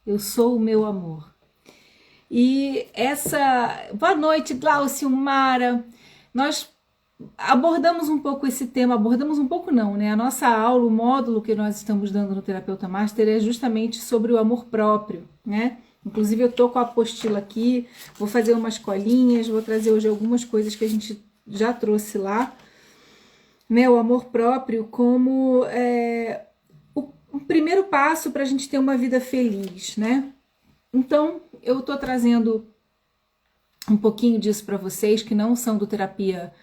Eu sou o meu amor. E boa noite, Glaucio, Mara. Nós abordamos um pouco esse tema, abordamos um pouco não, né? A nossa aula, o módulo que nós estamos dando no Terapeuta Master é justamente sobre o amor próprio, né? Inclusive eu tô com a apostila aqui, vou fazer umas colinhas, vou trazer hoje algumas coisas que a gente já trouxe lá, né? O amor próprio como o primeiro passo para a gente ter uma vida feliz, né? Então, eu tô trazendo um pouquinho disso para vocês que não são do Terapeuta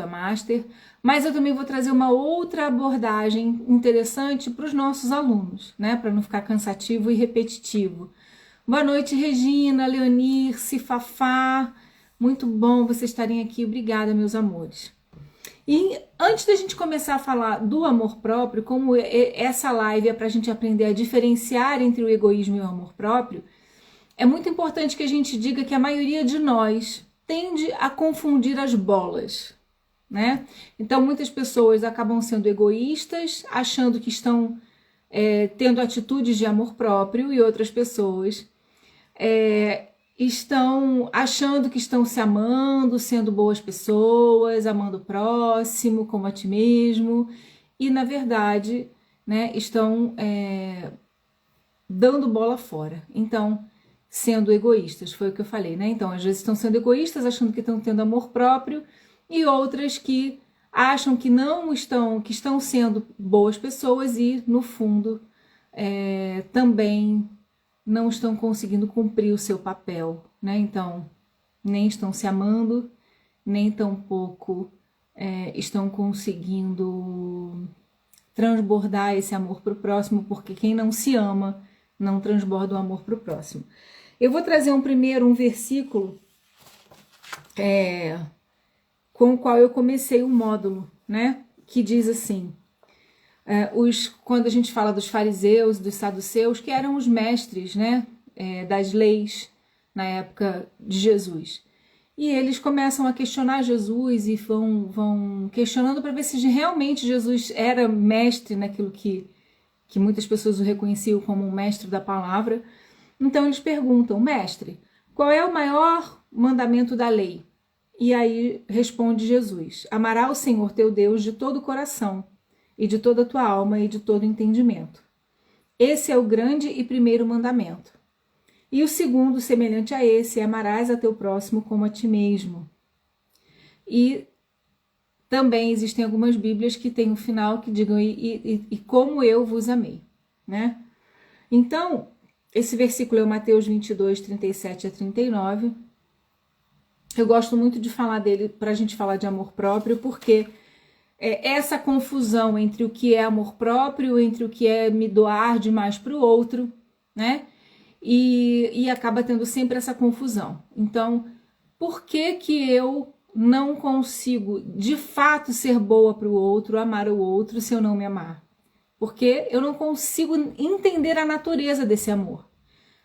Master, mas eu também vou trazer uma outra abordagem interessante para os nossos alunos, né? Para não ficar cansativo e repetitivo. Boa noite, Regina, Leonir, Cifafá. Muito bom vocês estarem aqui. Obrigada, meus amores. E antes da gente começar a falar do amor próprio, como essa live é para a gente aprender a diferenciar entre o egoísmo e o amor próprio, é muito importante que a gente diga que a maioria de nós tende a confundir as bolas, né? Então, muitas pessoas acabam sendo egoístas, achando que estão tendo atitudes de amor próprio, e outras pessoas estão achando que estão se amando, sendo boas pessoas, amando o próximo como a ti mesmo, e na verdade, né, estão dando bola fora. Então, sendo egoístas, foi o que eu falei, né? Então, às vezes estão sendo egoístas, achando que estão tendo amor próprio, e outras que acham que não estão, que estão sendo boas pessoas e, no fundo, também não estão conseguindo cumprir o seu papel, né? Então, nem estão se amando, nem tampouco estão conseguindo transbordar esse amor para o próximo, porque quem não se ama não transborda o amor para o próximo. Eu vou trazer um versículo com o qual eu comecei o módulo, né? Que diz assim: quando a gente fala dos fariseus, dos saduceus, que eram os mestres, né, das leis na época de Jesus. E eles começam a questionar Jesus e vão questionando para ver se realmente Jesus era mestre naquilo que muitas pessoas o reconheciam como um mestre da palavra. Então eles perguntam: mestre, qual é o maior mandamento da lei? E aí responde Jesus: amará o Senhor teu Deus de todo o coração, e de toda a tua alma, e de todo o entendimento. Esse é o grande e primeiro mandamento. E o segundo, semelhante a esse, é: amarás a teu próximo como a ti mesmo. E também existem algumas bíblias que têm um final que digam: e como eu vos amei, né? Então, esse versículo é o Mateus 22, 37 a 39. Eu gosto muito de falar dele para a gente falar de amor próprio, porque essa confusão entre o que é amor próprio, entre o que é me doar demais para o outro, né? E acaba tendo sempre essa confusão. Então, por que eu não consigo de fato ser boa para o outro, amar o outro, se eu não me amar? Porque eu não consigo entender a natureza desse amor.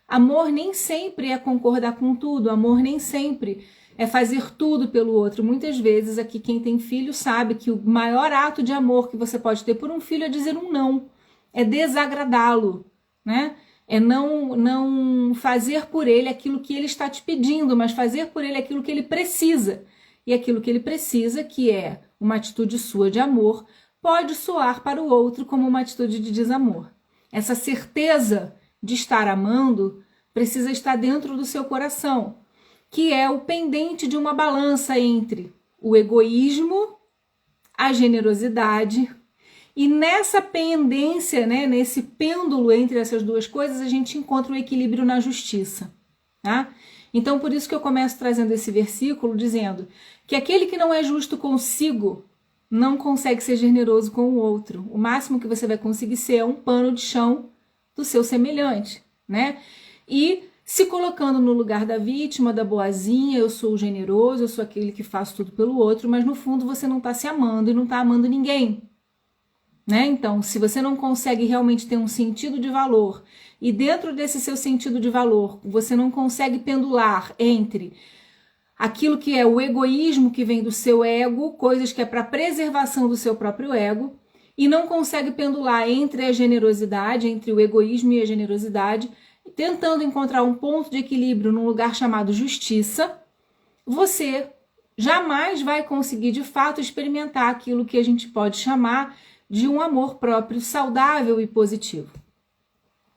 Amor nem sempre é concordar com tudo, amor nem sempre é fazer tudo pelo outro. Muitas vezes, aqui quem tem filho sabe que o maior ato de amor que você pode ter por um filho é dizer um não, é desagradá-lo, né? É não fazer por ele aquilo que ele está te pedindo, mas fazer por ele aquilo que ele precisa. E aquilo que ele precisa, que é uma atitude sua de amor, pode soar para o outro como uma atitude de desamor. Essa certeza de estar amando precisa estar dentro do seu coração, que é o pendente de uma balança entre o egoísmo, a generosidade, e nessa pendência, né, nesse pêndulo entre essas duas coisas, a gente encontra o equilíbrio na justiça, tá? Então, por isso que eu começo trazendo esse versículo, dizendo que aquele que não é justo consigo não consegue ser generoso com o outro. O máximo que você vai conseguir ser é um pano de chão do seu semelhante, né? E se colocando no lugar da vítima, da boazinha, eu sou o generoso, eu sou aquele que faço tudo pelo outro, mas no fundo você não está se amando e não está amando ninguém, né? Então, se você não consegue realmente ter um sentido de valor, e dentro desse seu sentido de valor, você não consegue pendular entre aquilo que é o egoísmo que vem do seu ego, coisas que é para preservação do seu próprio ego, e não consegue pendular entre a generosidade, entre o egoísmo e a generosidade, tentando encontrar um ponto de equilíbrio num lugar chamado justiça, você jamais vai conseguir de fato experimentar aquilo que a gente pode chamar de um amor próprio saudável e positivo.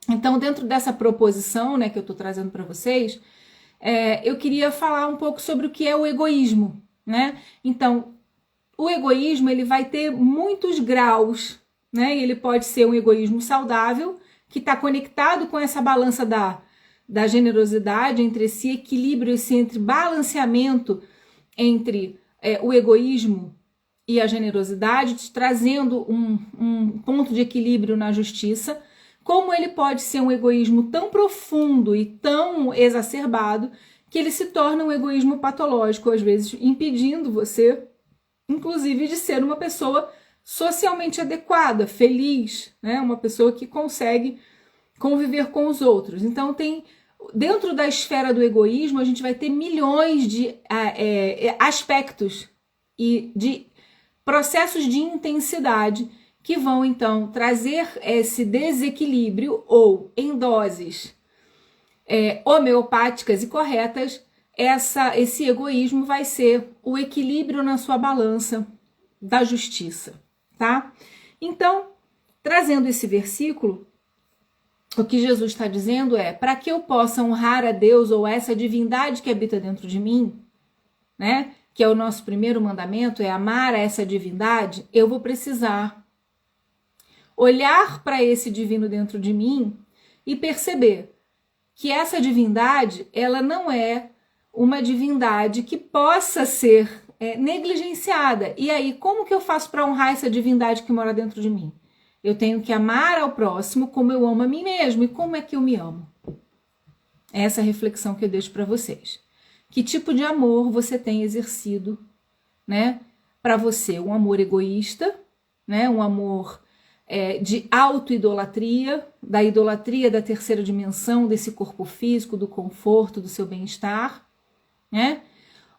Então, dentro dessa proposição, né, que eu estou trazendo para vocês, eu queria falar um pouco sobre o que é o egoísmo, né? Então, o egoísmo ele vai ter muitos graus, né? Ele pode ser um egoísmo saudável, que está conectado com essa balança da generosidade, entre esse equilíbrio, esse entre balanceamento entre o egoísmo e a generosidade, trazendo um ponto de equilíbrio na justiça. Como ele pode ser um egoísmo tão profundo e tão exacerbado que ele se torna um egoísmo patológico, às vezes impedindo você, inclusive, de ser uma pessoa socialmente adequada, feliz, né? Uma pessoa que consegue conviver com os outros. Então, dentro da esfera do egoísmo, a gente vai ter milhões de aspectos e de processos de intensidade que vão, então, trazer esse desequilíbrio ou em doses homeopáticas e corretas, esse egoísmo vai ser o equilíbrio na sua balança da justiça, tá? Então, trazendo esse versículo, o que Jesus está dizendo para que eu possa honrar a Deus ou essa divindade que habita dentro de mim, né? Que é o nosso primeiro mandamento, é amar essa divindade, eu vou precisar olhar para esse divino dentro de mim e perceber que essa divindade, ela não é uma divindade que possa ser negligenciada. E aí, como que eu faço para honrar essa divindade que mora dentro de mim? Eu tenho que amar ao próximo como eu amo a mim mesmo. E como é que eu me amo? Essa é a reflexão que eu deixo para vocês. Que tipo de amor você tem exercido, né? Para você, um amor egoísta, né? Um amor de auto-idolatria, da idolatria da terceira dimensão, desse corpo físico, do conforto, do seu bem-estar, né?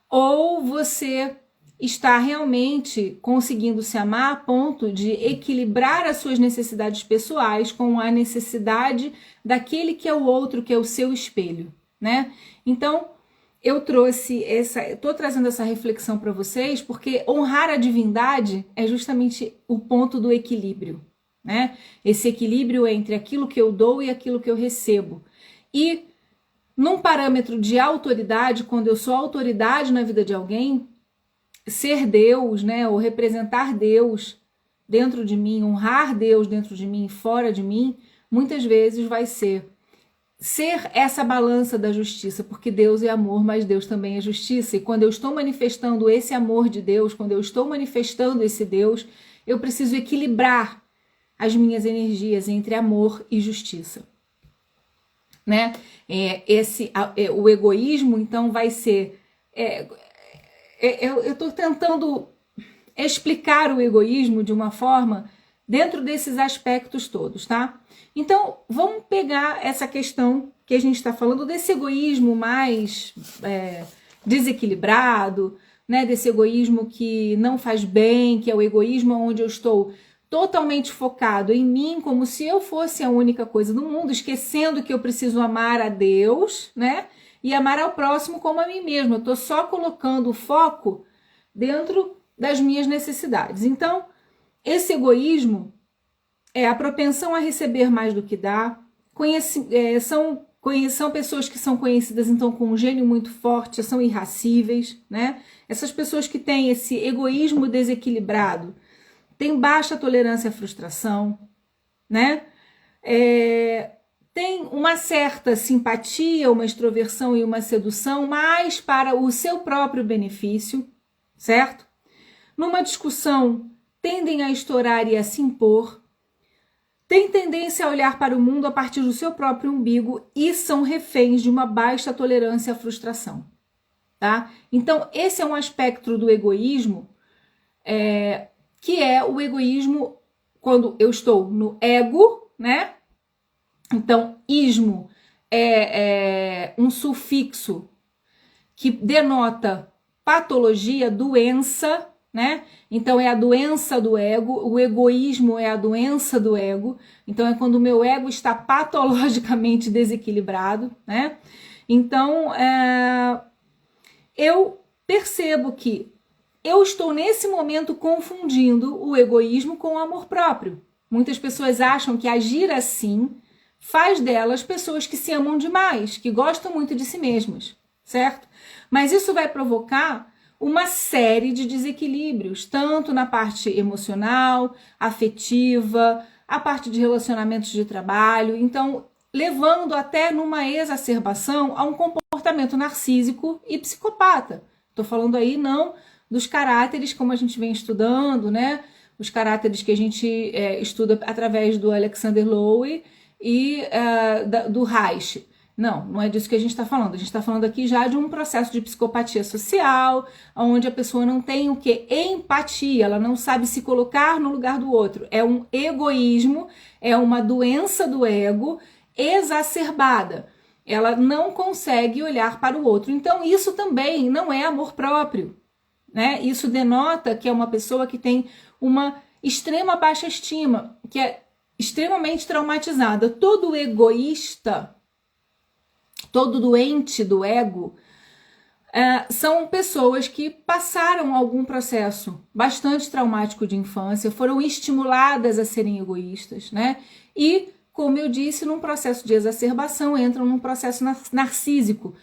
Ou você está realmente conseguindo se amar a ponto de equilibrar as suas necessidades pessoais com a necessidade daquele que é o outro, que é o seu espelho, né? Então, estou trazendo essa reflexão para vocês porque honrar a divindade é justamente o ponto do equilíbrio, né? Esse equilíbrio entre aquilo que eu dou e aquilo que eu recebo. E num parâmetro de autoridade, quando eu sou autoridade na vida de alguém, ser Deus, né, ou representar Deus dentro de mim, honrar Deus dentro de mim e fora de mim, muitas vezes vai ser essa balança da justiça, porque Deus é amor, mas Deus também é justiça. E quando eu estou manifestando esse amor de Deus, quando eu estou manifestando esse Deus, eu preciso equilibrar as minhas energias entre amor e justiça, né? O egoísmo, então, vai ser... eu estou tentando explicar o egoísmo de uma forma dentro desses aspectos todos, tá? Então, vamos pegar essa questão que a gente está falando desse egoísmo mais desequilibrado, né? Desse egoísmo que não faz bem, que é o egoísmo onde eu estou totalmente focado em mim, como se eu fosse a única coisa do mundo, esquecendo que eu preciso amar a Deus, né? E amar ao próximo como a mim mesmo. Eu estou só colocando o foco dentro das minhas necessidades. Então, esse egoísmo é a propensão a receber mais do que dá. São pessoas que são conhecidas, então, com um gênio muito forte, são irracíveis, né? Essas pessoas que têm esse egoísmo desequilibrado, têm baixa tolerância à frustração, né? Tem uma certa simpatia, uma extroversão e uma sedução, mas para o seu próprio benefício, certo? Numa discussão, tendem a estourar e a se impor, têm tendência a olhar para o mundo a partir do seu próprio umbigo e são reféns de uma baixa tolerância à frustração, tá? Então, esse é um aspecto do egoísmo, que é o egoísmo quando eu estou no ego, né? Então, ismo é um sufixo que denota patologia, doença, né? Então é a doença do ego, o egoísmo é a doença do ego. Então é quando o meu ego está patologicamente desequilibrado, né? Então eu percebo que eu estou nesse momento confundindo o egoísmo com o amor próprio. Muitas pessoas acham que agir assim faz delas pessoas que se amam demais, que gostam muito de si mesmas, certo? Mas isso vai provocar uma série de desequilíbrios, tanto na parte emocional, afetiva, a parte de relacionamentos de trabalho, então levando até numa exacerbação a um comportamento narcísico e psicopata. Estou falando aí não dos caráteres como a gente vem estudando, né? Os caráteres que a gente estuda através do Alexander Lowy e do Reich. Não é disso que a gente está falando. A gente está falando aqui já de um processo de psicopatia social, onde a pessoa não tem o quê? Empatia, ela não sabe se colocar no lugar do outro. É um egoísmo, é uma doença do ego exacerbada. Ela não consegue olhar para o outro. Então, isso também não é amor próprio, né? Isso denota que é uma pessoa que tem uma extrema baixa estima, que é extremamente traumatizada. Todo egoísta, todo doente do ego, são pessoas que passaram algum processo bastante traumático de infância, foram estimuladas a serem egoístas, né? E, como eu disse, num processo de exacerbação, entram num processo narcísico,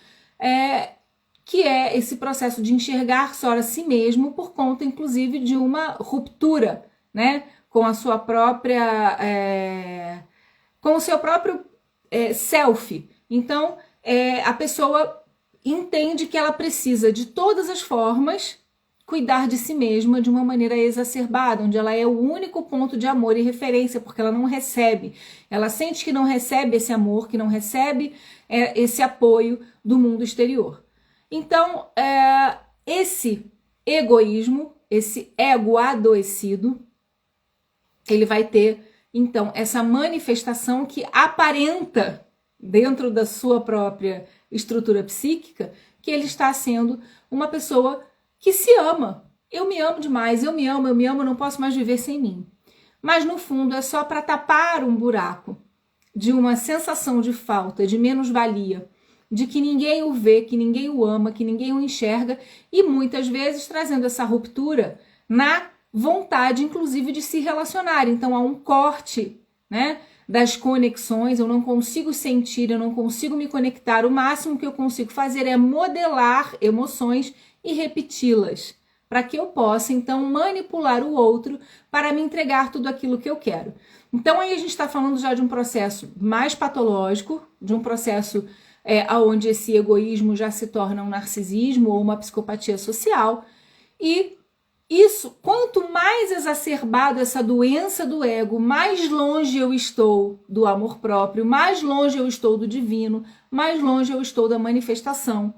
que é esse processo de enxergar só a si mesmo por conta, inclusive, de uma ruptura, né? Com a sua própria... com o seu próprio self. Então, a pessoa entende que ela precisa, de todas as formas, cuidar de si mesma de uma maneira exacerbada, onde ela é o único ponto de amor e referência, porque ela não recebe. Ela sente que não recebe esse amor, que não recebe esse apoio do mundo exterior. Então, esse egoísmo, esse ego adoecido, ele vai ter, então, essa manifestação que aparenta, dentro da sua própria estrutura psíquica, que ele está sendo uma pessoa que se ama. Eu me amo demais, eu me amo, eu não posso mais viver sem mim. Mas, no fundo, é só para tapar um buraco de uma sensação de falta, de menos-valia, de que ninguém o vê, que ninguém o ama, que ninguém o enxerga, e muitas vezes trazendo essa ruptura na vontade, inclusive, de se relacionar. Então, há um corte, né, das conexões, eu não consigo sentir, eu não consigo me conectar, o máximo que eu consigo fazer é modelar emoções e repeti-las, para que eu possa, então, manipular o outro para me entregar tudo aquilo que eu quero. Então, aí a gente está falando já de um processo mais patológico, de um processo onde esse egoísmo já se torna um narcisismo ou uma psicopatia social, e isso, quanto mais exacerbado essa doença do ego, mais longe eu estou do amor próprio, mais longe eu estou do divino, mais longe eu estou da manifestação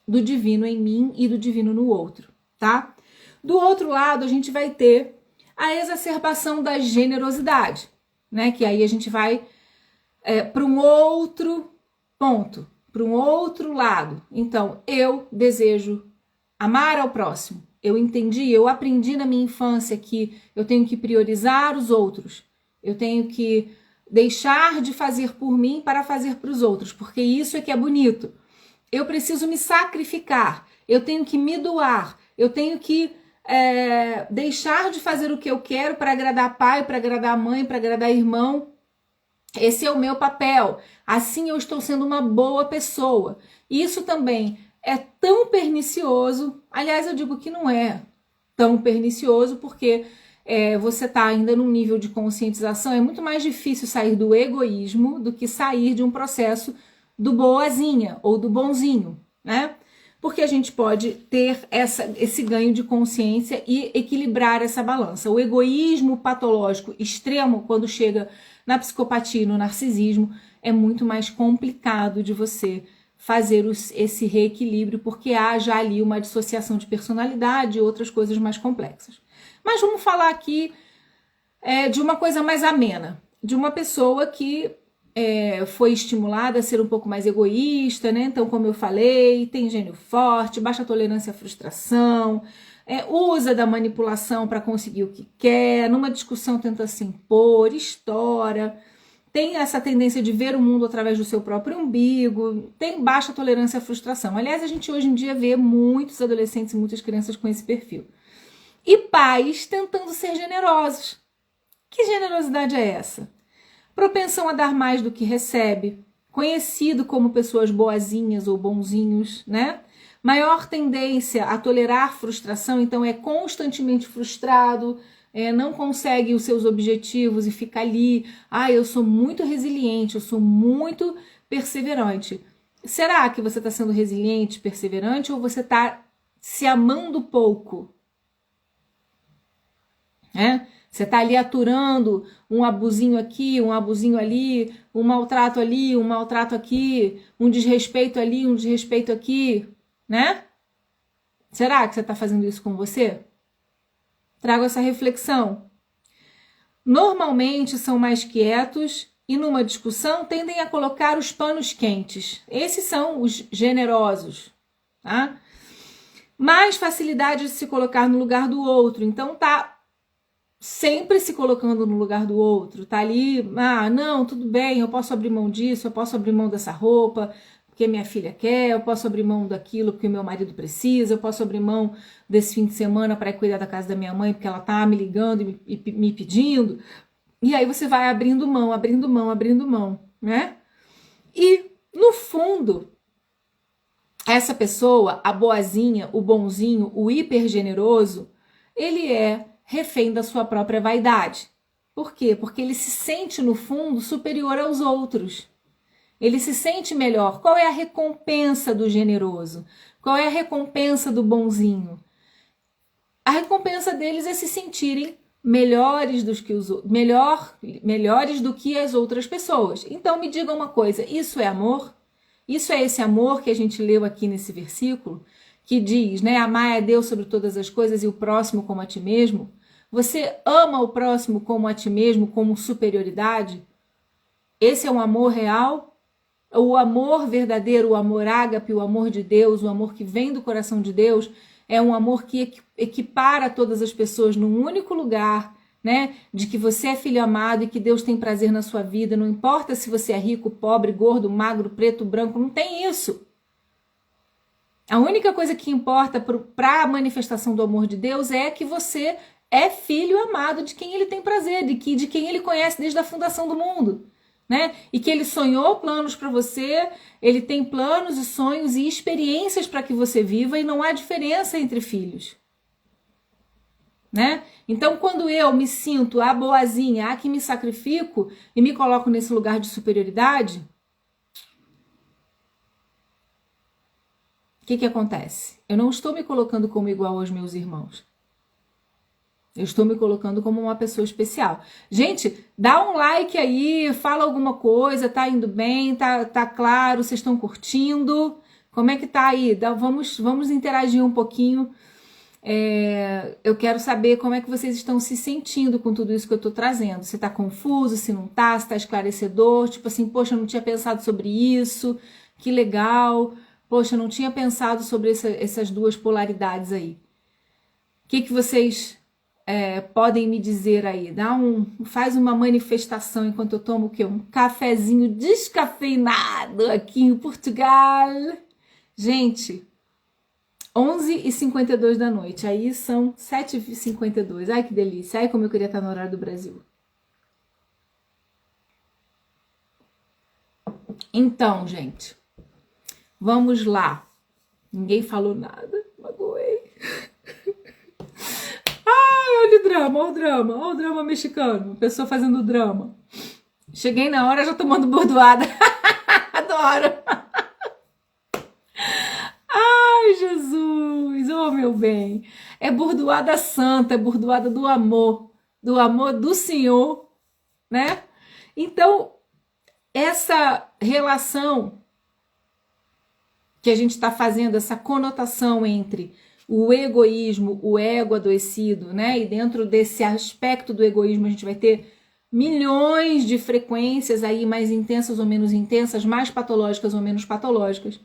do divino em mim e do divino no outro, tá? Do outro lado, a gente vai ter a exacerbação da generosidade, né? Que aí a gente vai para um outro ponto, para um outro lado. Então, eu desejo amar ao próximo. Eu entendi, eu aprendi na minha infância que eu tenho que priorizar os outros. Eu tenho que deixar de fazer por mim para fazer para os outros, porque isso é que é bonito. Eu preciso me sacrificar, eu tenho que me doar, eu tenho que deixar de fazer o que eu quero para agradar pai, para agradar mãe, para agradar irmão. Esse é o meu papel. Assim eu estou sendo uma boa pessoa. Isso também é tão pernicioso. Aliás, eu digo que não é tão pernicioso, porque você está ainda num nível de conscientização. É muito mais difícil sair do egoísmo do que sair de um processo do boazinha ou do bonzinho, né? Porque a gente pode ter esse ganho de consciência e equilibrar essa balança. O egoísmo patológico extremo, quando chega na psicopatia e no narcisismo, é muito mais complicado de você fazer esse reequilíbrio, porque há já ali uma dissociação de personalidade e outras coisas mais complexas. Mas vamos falar aqui de uma coisa mais amena, de uma pessoa que foi estimulada a ser um pouco mais egoísta, né? Então, como eu falei, tem gênio forte, baixa tolerância à frustração, usa da manipulação para conseguir o que quer, numa discussão tenta se impor, estoura, tem essa tendência de ver o mundo através do seu próprio umbigo, tem baixa tolerância à frustração. Aliás, a gente hoje em dia vê muitos adolescentes e muitas crianças com esse perfil. E pais tentando ser generosos. Que generosidade é essa? Propensão a dar mais do que recebe, conhecido como pessoas boazinhas ou bonzinhos, né? Maior tendência a tolerar frustração, então é constantemente frustrado, não consegue os seus objetivos e fica ali, eu sou muito resiliente, eu sou muito perseverante. Será que você está sendo resiliente, perseverante, ou você está se amando pouco? Você está ali aturando um abusinho aqui, um abusinho ali, um maltrato ali, um maltrato aqui, um desrespeito ali, um desrespeito aqui, né? Será que você está fazendo isso com você? Trago essa reflexão. Normalmente são mais quietos e numa discussão tendem a colocar os panos quentes. Esses são os generosos, tá? Mais facilidade de se colocar no lugar do outro. Então tá sempre se colocando no lugar do outro. Tá ali, não, tudo bem, eu posso abrir mão disso, eu posso abrir mão dessa roupa, porque minha filha quer, eu posso abrir mão daquilo porque meu marido precisa, eu posso abrir mão desse fim de semana para ir cuidar da casa da minha mãe porque ela tá me ligando e me pedindo. E aí você vai abrindo mão, né? E, no fundo, essa pessoa, a boazinha, o bonzinho, o hipergeneroso, ele é refém da sua própria vaidade. Por quê? Porque ele se sente, no fundo, superior aos outros. Ele se sente melhor. Qual é a recompensa do generoso? Qual é a recompensa do bonzinho? A recompensa deles é se sentirem melhores do que as outras pessoas. Então me diga uma coisa, isso é amor? Isso é esse amor que a gente leu aqui nesse versículo, que diz, né, amar a Deus sobre todas as coisas e o próximo como a ti mesmo? Você ama o próximo como a ti mesmo, como superioridade? Esse é um amor real? O amor verdadeiro, o amor ágape, o amor de Deus, o amor que vem do coração de Deus, é um amor que equipara todas as pessoas num único lugar, né? De que você é filho amado e que Deus tem prazer na sua vida. Não importa se você é rico, pobre, gordo, magro, preto, branco, não tem isso. A única coisa que importa para a manifestação do amor de Deus é que você é filho amado de quem ele tem prazer, de quem ele conhece desde a fundação do mundo. Né? E que ele sonhou planos para você, ele tem planos e sonhos e experiências para que você viva e não há diferença entre filhos. Né? Então, quando eu me sinto a boazinha, a que me sacrifico e me coloco nesse lugar de superioridade, o que acontece? Eu não estou me colocando como igual aos meus irmãos. Eu estou me colocando como uma pessoa especial. Gente, dá um like aí, fala alguma coisa, tá indo bem, tá claro, vocês estão curtindo? Como é que tá aí? Vamos interagir um pouquinho. Eu quero saber como é que vocês estão se sentindo com tudo isso que eu tô trazendo. Se tá confuso, se não tá, se tá esclarecedor, tipo assim, poxa, eu não tinha pensado sobre isso, que legal. Poxa, eu não tinha pensado sobre essas duas polaridades aí. O que vocês podem me dizer aí? Faz uma manifestação enquanto eu tomo o quê? Um cafezinho descafeinado aqui em Portugal. Gente, 11h52 da noite. Aí são 7h52. Ai, que delícia. Ai, como eu queria estar no horário do Brasil. Então, gente, vamos lá. Ninguém falou nada. Magoei. Olha o drama mexicano, pessoa fazendo drama. Cheguei na hora já tomando bordoada. Adoro. Ai, Jesus, oh meu bem. É bordoada santa, é bordoada do amor do Senhor, né? Então, essa relação que a gente está fazendo, essa conotação entre o egoísmo, o ego adoecido, né? E dentro desse aspecto do egoísmo a gente vai ter milhões de frequências aí, mais intensas ou menos intensas, mais patológicas ou menos patológicas.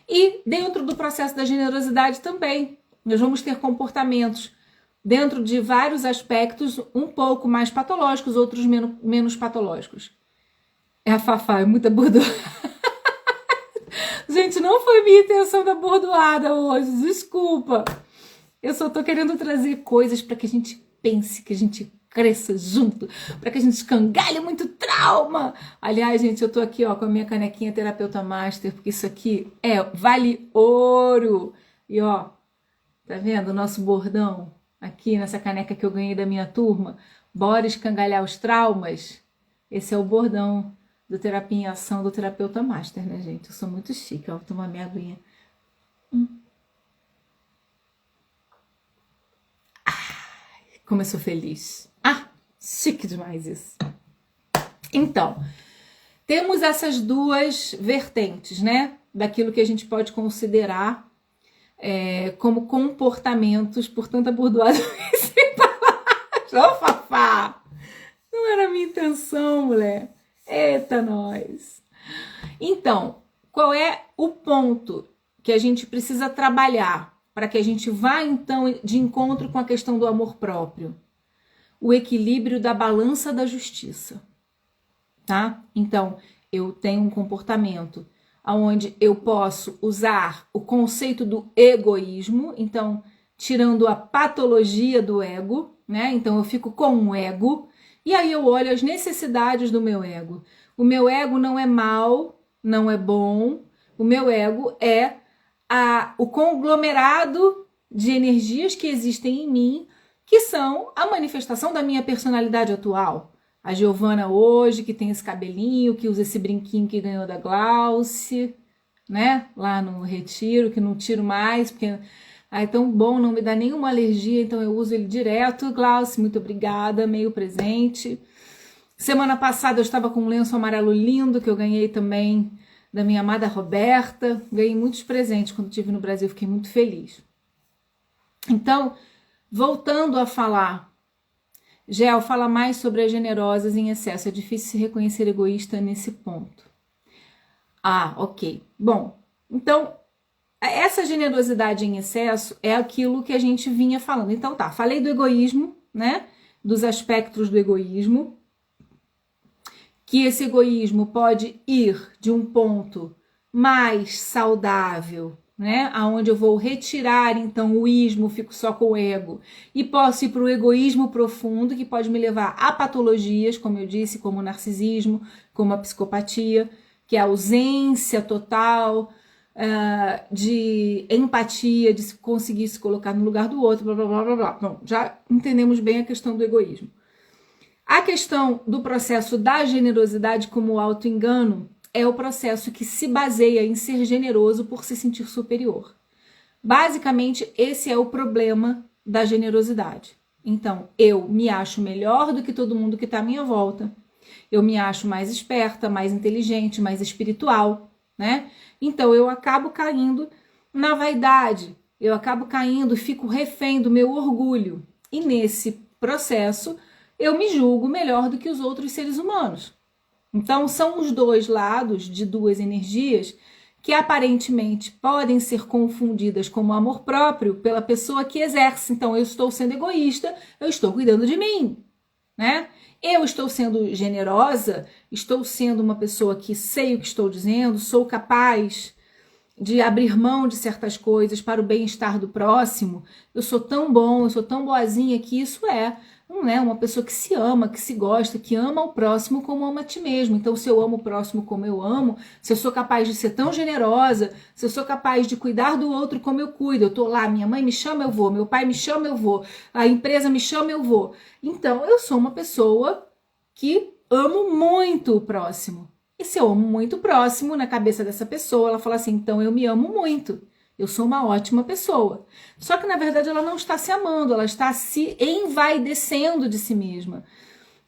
E dentro do processo da generosidade também, nós vamos ter comportamentos dentro de vários aspectos, um pouco mais patológicos, outros menos patológicos. É a Fafá, é muita bordoada. Gente, não foi minha intenção da bordoada hoje, desculpa. Eu só tô querendo trazer coisas para que a gente pense, que a gente cresça junto, para que a gente escangalhe muito trauma. Aliás, gente, eu tô aqui ó, com a minha canequinha Terapeuta Master, porque isso aqui vale ouro. E ó, tá vendo o nosso bordão aqui nessa caneca que eu ganhei da minha turma? Bora escangalhar os traumas? Esse é o bordão do Terapia em Ação do Terapeuta Master, né, gente? Eu sou muito chique, ó, vou tomar minha aguinha. Como eu sou feliz. Chique demais isso. Então, temos essas duas vertentes, né? Daquilo que a gente pode considerar como comportamentos, portanto, abordoado sem palavras. Ô, Fafá! Não era a minha intenção, mulher. Eita, nós! Então, qual é o ponto que a gente precisa trabalhar para que a gente vá, então, de encontro com a questão do amor próprio? O equilíbrio da balança da justiça, tá? Então, eu tenho um comportamento onde eu posso usar o conceito do egoísmo, então, tirando a patologia do ego, né? Então, eu fico com um ego, e aí eu olho as necessidades do meu ego. O meu ego não é mal, não é bom, o meu ego é o conglomerado de energias que existem em mim, que são a manifestação da minha personalidade atual. A Giovana hoje, que tem esse cabelinho, que usa esse brinquinho que ganhou da Glauce, né? Lá no retiro, que não tiro mais, porque é tão bom, não me dá nenhuma alergia, então eu uso ele direto. Glauce, muito obrigada, meio presente. Semana passada eu estava com um lenço amarelo lindo, que eu ganhei também da minha amada Roberta. Ganhei muitos presentes quando estive no Brasil, fiquei muito feliz. Então, voltando a falar, Gel, fala mais sobre as generosas em excesso. É difícil se reconhecer egoísta nesse ponto. Ok. Bom, então, essa generosidade em excesso é aquilo que a gente vinha falando. Então tá, falei do egoísmo, né? Dos aspectos do egoísmo. Que esse egoísmo pode ir de um ponto mais saudável, né? Aonde eu vou retirar então o ismo, fico só com o ego, e posso ir para o egoísmo profundo, que pode me levar a patologias, como eu disse, como o narcisismo, como a psicopatia, que é a ausência total de empatia, de conseguir se colocar no lugar do outro, blá blá blá blá blá. Bom, já entendemos bem a questão do egoísmo. A questão do processo da generosidade como autoengano é o processo que se baseia em ser generoso por se sentir superior. Basicamente, esse é o problema da generosidade. Então, eu me acho melhor do que todo mundo que está à minha volta. Eu me acho mais esperta, mais inteligente, mais espiritual, né? Então, eu acabo caindo na vaidade. Eu acabo caindo, fico refém do meu orgulho. E nesse processo, eu me julgo melhor do que os outros seres humanos. Então, são os dois lados de duas energias que aparentemente podem ser confundidas como amor próprio pela pessoa que exerce. Então, eu estou sendo egoísta, eu estou cuidando de mim, né? Eu estou sendo generosa, estou sendo uma pessoa que sei o que estou dizendo, sou capaz de abrir mão de certas coisas para o bem-estar do próximo. Eu sou tão bom, eu sou tão boazinha que isso não é uma pessoa que se ama, que se gosta, que ama o próximo como ama a ti mesmo. Então, se eu amo o próximo como eu amo, se eu sou capaz de ser tão generosa, se eu sou capaz de cuidar do outro como eu cuido, eu tô lá, minha mãe me chama, eu vou, meu pai me chama, eu vou, a empresa me chama, eu vou. Então, eu sou uma pessoa que amo muito o próximo. E se eu amo muito o próximo, na cabeça dessa pessoa, ela fala assim, então eu me amo muito. Eu sou uma ótima pessoa. Só que, na verdade, ela não está se amando, ela está se envaidecendo de si mesma.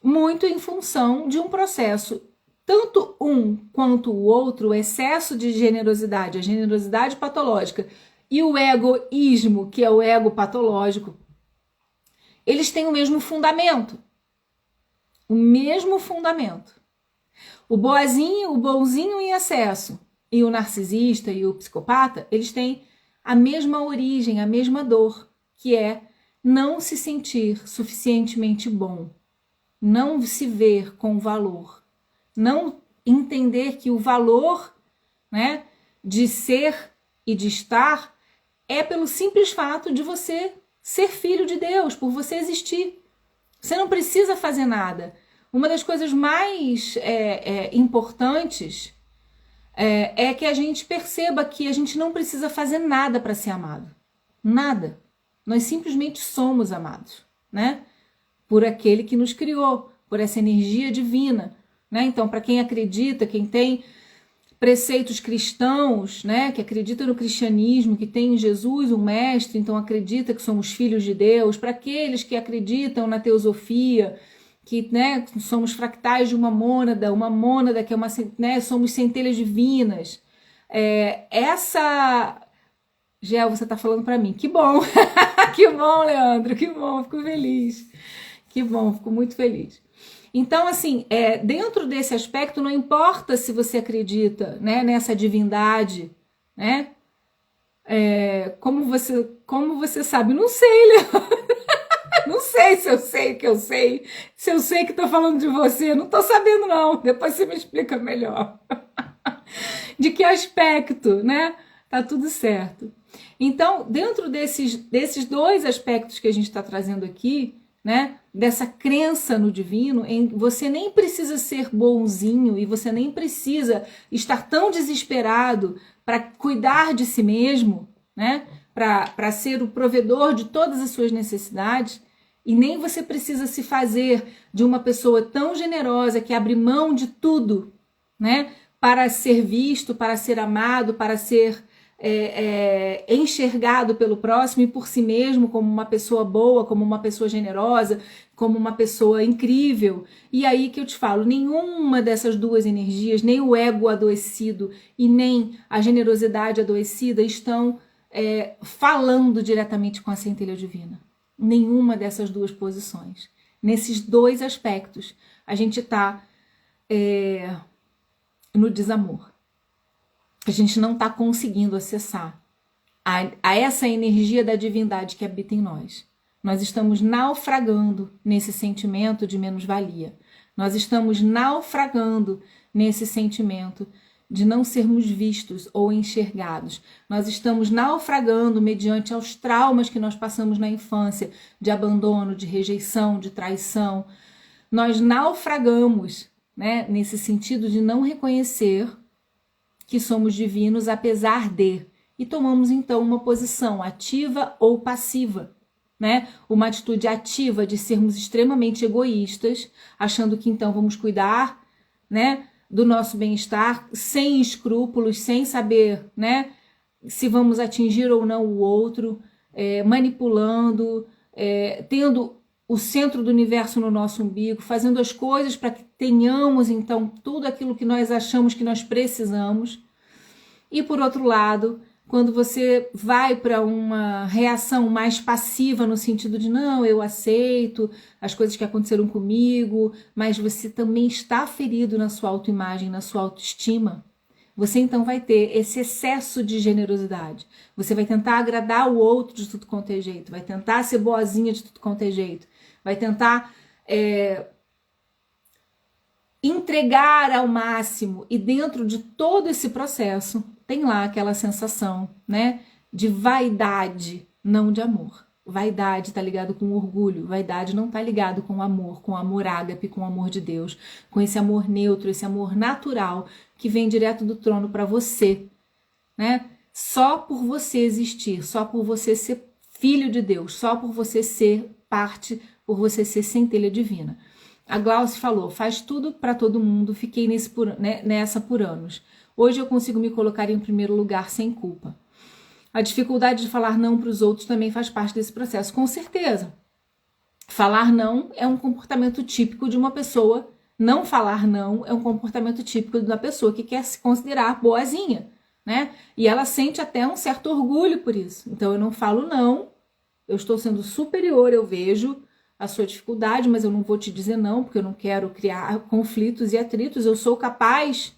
Muito em função de um processo, tanto um quanto o outro, o excesso de generosidade, a generosidade patológica e o egoísmo, que é o ego patológico, eles têm o mesmo fundamento. O mesmo fundamento. O boazinho, o bonzinho em excesso e o narcisista e o psicopata, eles têm a mesma origem, a mesma dor, que é não se sentir suficientemente bom, não se ver com valor, não entender que o valor, né, de ser e de estar é pelo simples fato de você ser filho de Deus, por você existir. Você não precisa fazer nada. Uma das coisas mais importantes é que a gente perceba que a gente não precisa fazer nada para ser amado. Nada. Nós simplesmente somos amados, né? Por aquele que nos criou, por essa energia divina, né? Então, para quem acredita, quem tem preceitos cristãos, né, que acredita no cristianismo, que tem em Jesus um mestre, então acredita que somos filhos de Deus. Para aqueles que acreditam na teosofia, que, né, somos fractais de uma mônada que é né, somos centelhas divinas. Gel, você está falando para mim, que bom, que bom, Leandro, que bom, fico feliz, que bom, fico muito feliz. Então, assim, dentro desse aspecto, não importa se você acredita, né, nessa divindade, né? Como você sabe? Não sei, Leandro. Não sei se eu sei que eu sei, se eu sei que estou falando de você. Não estou sabendo, não. Depois você me explica melhor. De que aspecto, né? Tá tudo certo. Então, dentro desses dois aspectos que a gente está trazendo aqui, né, dessa crença no divino, você nem precisa ser bonzinho e você nem precisa estar tão desesperado para cuidar de si mesmo, né, para ser o provedor de todas as suas necessidades, e nem você precisa se fazer de uma pessoa tão generosa que abre mão de tudo, né, para ser visto, para ser amado, para ser enxergado pelo próximo e por si mesmo como uma pessoa boa, como uma pessoa generosa, como uma pessoa incrível. E aí que eu te falo, nenhuma dessas duas energias, nem o ego adoecido e nem a generosidade adoecida estão falando diretamente com a centelha divina. Nenhuma dessas duas posições. Nesses dois aspectos, a gente está no desamor. A gente não está conseguindo acessar a essa energia da divindade que habita em nós. Nós estamos naufragando nesse sentimento de menos-valia. Nós estamos naufragando nesse sentimento de não sermos vistos ou enxergados. Nós estamos naufragando mediante aos traumas que nós passamos na infância, de abandono, de rejeição, de traição. Nós naufragamos, né, nesse sentido de não reconhecer que somos divinos apesar de, e tomamos então uma posição ativa ou passiva, né? Uma atitude ativa de sermos extremamente egoístas, achando que então vamos cuidar, né, do nosso bem-estar sem escrúpulos, sem saber, né, se vamos atingir ou não o outro, manipulando, tendo o centro do universo no nosso umbigo, fazendo as coisas para que tenhamos, então, tudo aquilo que nós achamos que nós precisamos. E, por outro lado, quando você vai para uma reação mais passiva, no sentido de, não, eu aceito as coisas que aconteceram comigo, mas você também está ferido na sua autoimagem, na sua autoestima, você então vai ter esse excesso de generosidade. Você vai tentar agradar o outro de tudo quanto é jeito, vai tentar ser boazinha de tudo quanto é jeito, vai tentar entregar ao máximo, e dentro de todo esse processo tem lá aquela sensação, né, de vaidade, não de amor. Vaidade está ligado com orgulho, vaidade não está ligado com amor ágape, com o amor de Deus, com esse amor neutro, esse amor natural que vem direto do trono para você, né? Só por você existir, só por você ser filho de Deus, só por você ser parte, por você ser centelha divina. A Glauce falou, faz tudo para todo mundo, fiquei nessa por anos. Hoje eu consigo me colocar em primeiro lugar sem culpa. A dificuldade de falar não para os outros também faz parte desse processo, com certeza. Falar não é um comportamento típico de uma pessoa, não falar não é um comportamento típico da pessoa que quer se considerar boazinha, né? E ela sente até um certo orgulho por isso. Então eu não falo não, eu estou sendo superior, eu vejo a sua dificuldade, mas eu não vou te dizer não, porque eu não quero criar conflitos e atritos, eu sou capaz,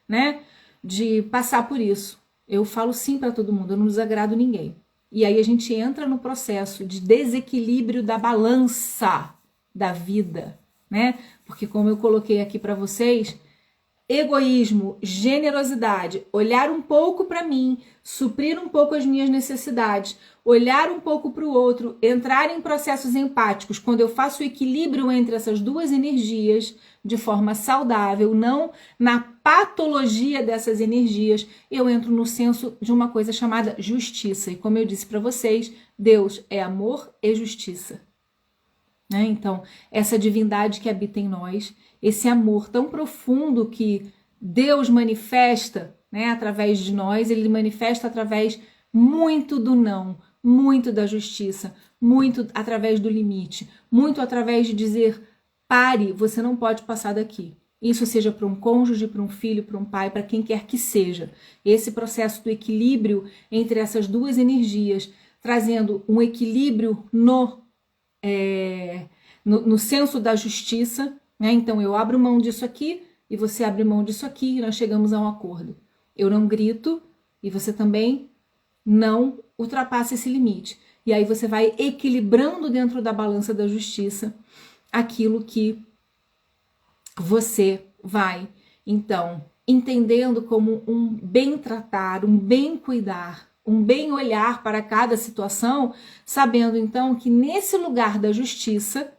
né, de passar por isso. Eu falo sim para todo mundo, eu não desagrado ninguém. E aí a gente entra no processo de desequilíbrio da balança da vida, né? Porque como eu coloquei aqui para vocês, egoísmo, generosidade, olhar um pouco para mim, suprir um pouco as minhas necessidades, olhar um pouco para o outro, entrar em processos empáticos. Quando eu faço o equilíbrio entre essas duas energias de forma saudável, não na patologia dessas energias, eu entro no senso de uma coisa chamada justiça. E como eu disse para vocês, Deus é amor e justiça. Né? Então, essa divindade que habita em nós, esse amor tão profundo que Deus manifesta, né, através de nós, ele manifesta através muito do não, muito da justiça, muito através do limite, muito através de dizer, pare, você não pode passar daqui. Isso seja para um cônjuge, para um filho, para um pai, para quem quer que seja. Esse processo do equilíbrio entre essas duas energias, trazendo um equilíbrio no senso da justiça, né? Então eu abro mão disso aqui e você abre mão disso aqui e nós chegamos a um acordo. Eu não grito e você também não ultrapassa esse limite. E aí você vai equilibrando dentro da balança da justiça aquilo que você vai, então, entendendo como um bem tratar, um bem cuidar, um bem olhar para cada situação, sabendo então que nesse lugar da justiça,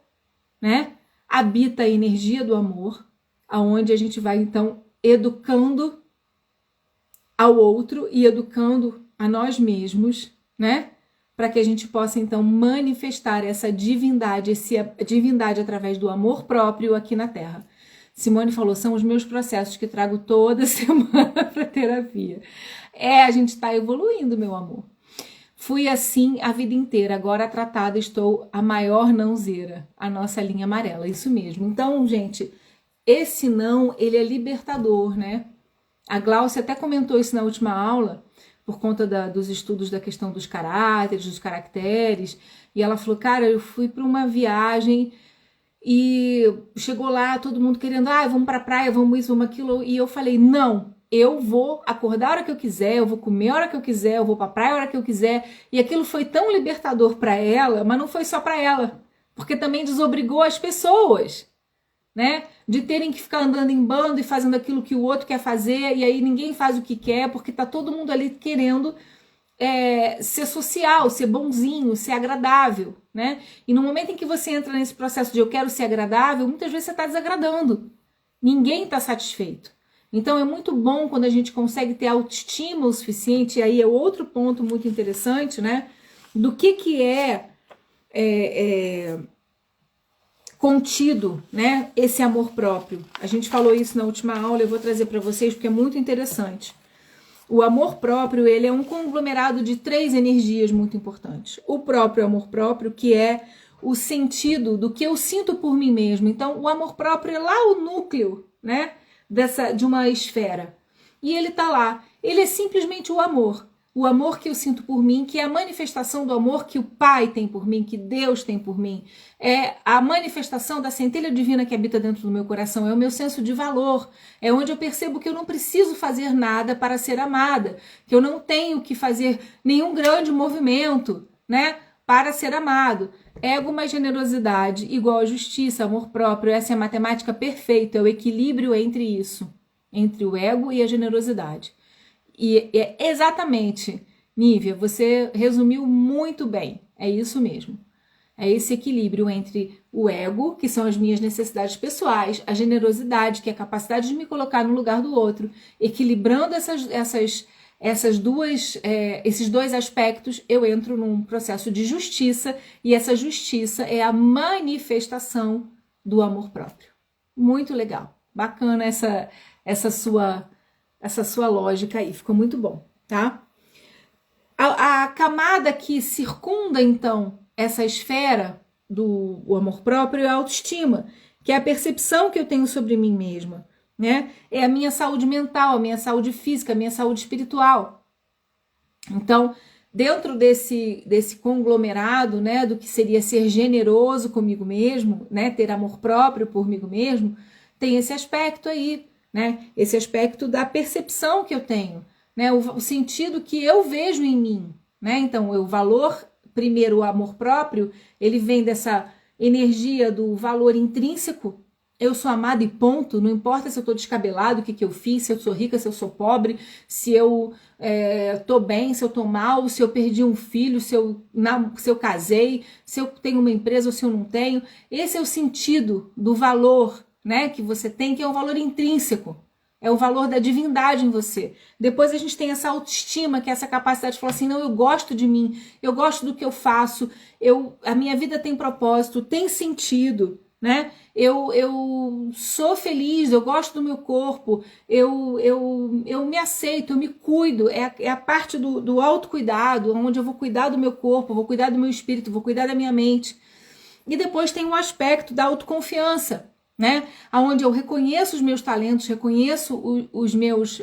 né, habita a energia do amor, aonde a gente vai então educando ao outro e educando a nós mesmos, né, para que a gente possa então manifestar essa divindade através do amor próprio aqui na Terra. Simone falou, são os meus processos que trago toda semana para terapia. A gente está evoluindo, meu amor. Fui assim a vida inteira, agora tratada estou a maior nãozeira, a nossa linha amarela, isso mesmo. Então, gente, esse não, ele é libertador, né? A Glaucia até comentou isso na última aula, por conta dos estudos da questão dos caráteres, dos caracteres, e ela falou, cara, eu fui para uma viagem e chegou lá todo mundo querendo, vamos para a praia, vamos isso, vamos aquilo, e eu falei, não, eu vou acordar a hora que eu quiser, eu vou comer a hora que eu quiser, eu vou para a praia a hora que eu quiser, e aquilo foi tão libertador para ela, mas não foi só para ela, porque também desobrigou as pessoas, né, de terem que ficar andando em bando e fazendo aquilo que o outro quer fazer, e aí ninguém faz o que quer, porque tá todo mundo ali querendo ser social, ser bonzinho, ser agradável, né? E no momento em que você entra nesse processo de eu quero ser agradável, muitas vezes você está desagradando. Ninguém está satisfeito. Então é muito bom quando a gente consegue ter autoestima o suficiente, e aí é outro ponto muito interessante, né? Do que é contido, né? Esse amor próprio. A gente falou isso na última aula, eu vou trazer para vocês porque é muito interessante. O amor próprio, ele é um conglomerado de 3 energias muito importantes. O próprio amor próprio, que é o sentido do que eu sinto por mim mesmo. Então, o amor próprio é lá o núcleo, né, de uma esfera. E ele tá lá. Ele é simplesmente o amor. O amor que eu sinto por mim, que é a manifestação do amor que o Pai tem por mim, que Deus tem por mim. É a manifestação da centelha divina que habita dentro do meu coração. É o meu senso de valor. É onde eu percebo que eu não preciso fazer nada para ser amada. Que eu não tenho que fazer nenhum grande movimento, né, para ser amado. Ego mais generosidade igual a justiça, amor próprio. Essa é a matemática perfeita. É o equilíbrio entre isso. Entre o ego e a generosidade. E é exatamente, Nívia, você resumiu muito bem, é isso mesmo. É esse equilíbrio entre o ego, que são as minhas necessidades pessoais, a generosidade, que é a capacidade de me colocar no lugar do outro, equilibrando esses dois aspectos, eu entro num processo de justiça, e essa justiça é a manifestação do amor próprio. Muito legal, bacana essa sua lógica aí, ficou muito bom, tá? A camada que circunda, então, essa esfera do amor próprio é a autoestima, que é a percepção que eu tenho sobre mim mesma, né? É a minha saúde mental, a minha saúde física, a minha saúde espiritual. Então, dentro desse conglomerado, né, do que seria ser generoso comigo mesmo, né, ter amor próprio por mim mesmo, tem esse aspecto aí, né? Esse aspecto da percepção que eu tenho, né? O sentido que eu vejo em mim, né? Então, o valor, primeiro, o amor próprio, ele vem dessa energia do valor intrínseco. Eu sou amada e ponto, não importa se eu tô descabelado, o que eu fiz, se eu sou rica, se eu sou pobre, se eu tô bem, se eu tô mal, se eu perdi um filho, se eu casei, se eu tenho uma empresa ou se eu não tenho. Esse é o sentido do valor, né, que você tem, que é um valor intrínseco. É o valor da divindade em você. Depois a gente tem essa autoestima, que é essa capacidade de falar assim, não, eu gosto de mim, eu gosto do que eu faço, a minha vida tem propósito, tem sentido, né? Eu sou feliz, eu gosto do meu corpo, eu me aceito, eu me cuido. É a parte do autocuidado, onde eu vou cuidar do meu corpo, vou cuidar do meu espírito, vou cuidar da minha mente. E depois tem o aspecto da autoconfiança, né? Onde eu reconheço os meus talentos, reconheço os meus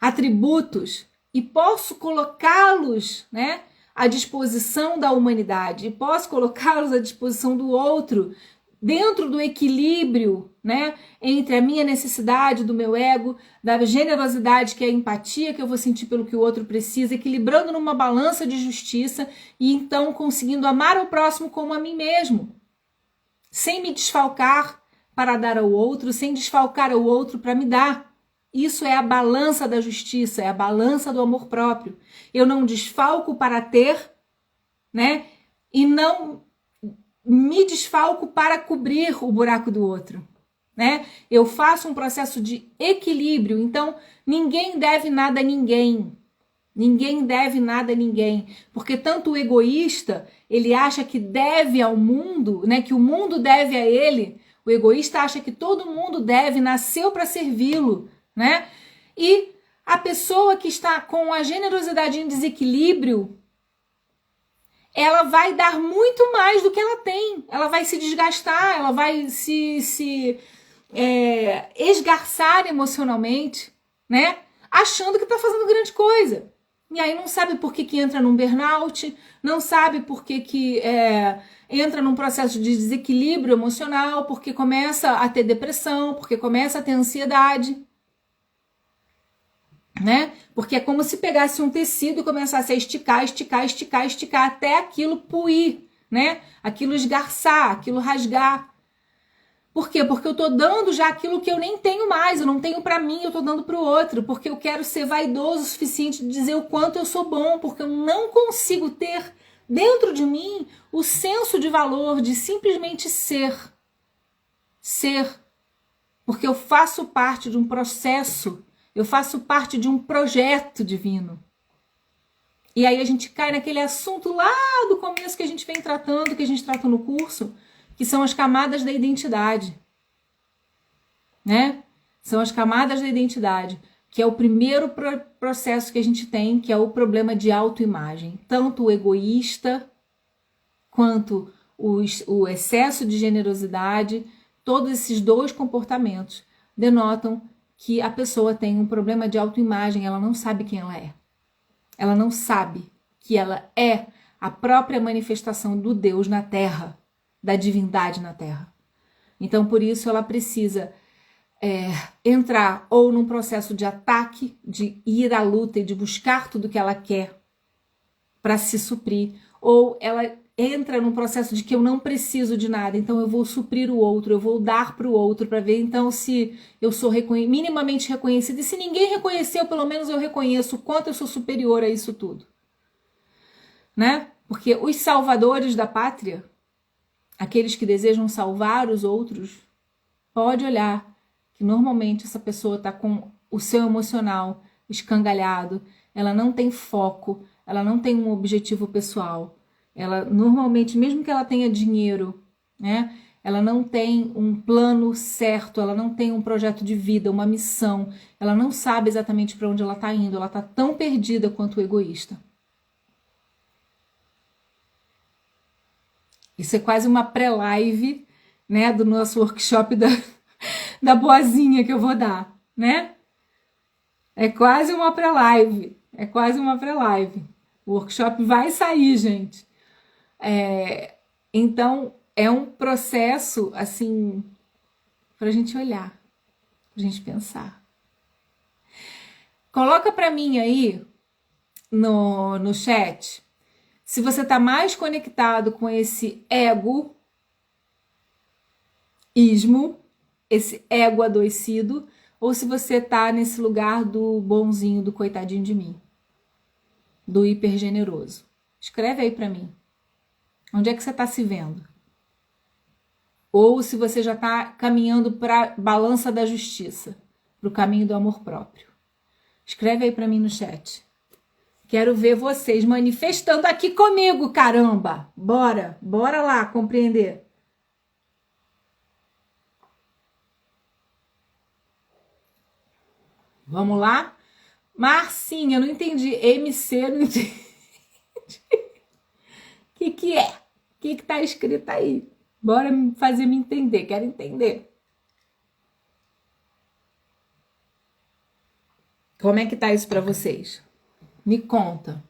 atributos e posso colocá-los, né, à disposição da humanidade, e posso colocá-los à disposição do outro, dentro do equilíbrio, né, entre a minha necessidade, do meu ego, da generosidade, que é a empatia que eu vou sentir pelo que o outro precisa, equilibrando numa balança de justiça e então conseguindo amar o próximo como a mim mesmo, sem me desfalcar para dar ao outro, sem desfalcar ao outro para me dar. Isso é a balança da justiça, é a balança do amor próprio. Eu não desfalco para ter, né, e não me desfalco para cobrir o buraco do outro, né? Eu faço um processo de equilíbrio, então ninguém deve nada a ninguém. Ninguém deve nada a ninguém, porque tanto o egoísta, ele acha que deve ao mundo, né, que o mundo deve a ele. O egoísta acha que todo mundo deve, nasceu para servi-lo, né? E a pessoa que está com a generosidade em desequilíbrio, ela vai dar muito mais do que ela tem. Ela vai se desgastar, ela vai se esgarçar emocionalmente, né? Achando que está fazendo grande coisa. E aí não sabe por que entra num burnout, não sabe por que entra num processo de desequilíbrio emocional, porque começa a ter depressão, porque começa a ter ansiedade, né? Porque é como se pegasse um tecido e começasse a esticar, esticar, esticar, esticar até aquilo puir, né? Aquilo esgarçar, aquilo rasgar. Por quê? Porque eu tô dando já aquilo que eu nem tenho mais, eu não tenho para mim, eu tô dando para o outro, porque eu quero ser vaidoso o suficiente de dizer o quanto eu sou bom, porque eu não consigo ter dentro de mim o senso de valor de simplesmente ser. Ser. Porque eu faço parte de um processo, eu faço parte de um projeto divino. E aí a gente cai naquele assunto lá do começo que a gente vem tratando, que a gente trata no curso, que são as camadas da identidade, né? São as camadas da identidade, que é o primeiro processo que a gente tem, que é o problema de autoimagem. Tanto o egoísta, quanto o excesso de generosidade, todos esses dois comportamentos denotam que a pessoa tem um problema de autoimagem, ela não sabe quem ela é. Ela não sabe que ela é a própria manifestação do Deus na Terra, da divindade na Terra. Então, por isso, ela precisa entrar ou num processo de ataque, de ir à luta e de buscar tudo que ela quer para se suprir, ou ela entra num processo de que eu não preciso de nada, então eu vou suprir o outro, eu vou dar para o outro para ver então se eu sou minimamente reconhecida, e se ninguém reconheceu, pelo menos eu reconheço o quanto eu sou superior a isso tudo, né? Porque os salvadores da pátria, aqueles que desejam salvar os outros, pode olhar que normalmente essa pessoa está com o seu emocional escangalhado, ela não tem foco, ela não tem um objetivo pessoal. Ela normalmente, mesmo que ela tenha dinheiro, né, ela não tem um plano certo, ela não tem um projeto de vida, uma missão, ela não sabe exatamente para onde ela está indo, ela está tão perdida quanto o egoísta. Isso é quase uma pré-live, né, do nosso workshop da boazinha que eu vou dar, né? É quase uma pré-live, é quase uma pré-live. O workshop vai sair, gente. Então, é um processo, assim, para a gente olhar, para a gente pensar. Coloca para mim aí no chat se você está mais conectado com esse egoísmo, esse ego adoecido, ou se você está nesse lugar do bonzinho, do coitadinho de mim, do hipergeneroso. Escreve aí para mim. Onde é que você está se vendo? Ou se você já está caminhando para a balança da justiça, para o caminho do amor próprio. Escreve aí para mim no chat. Quero ver vocês manifestando aqui comigo, caramba! Bora lá compreender. Vamos lá? Marcinha, não entendi. MC, não entendi. O que é? O que tá escrito aí? Bora fazer me entender, quero entender. Como é que tá isso para vocês? Me conta.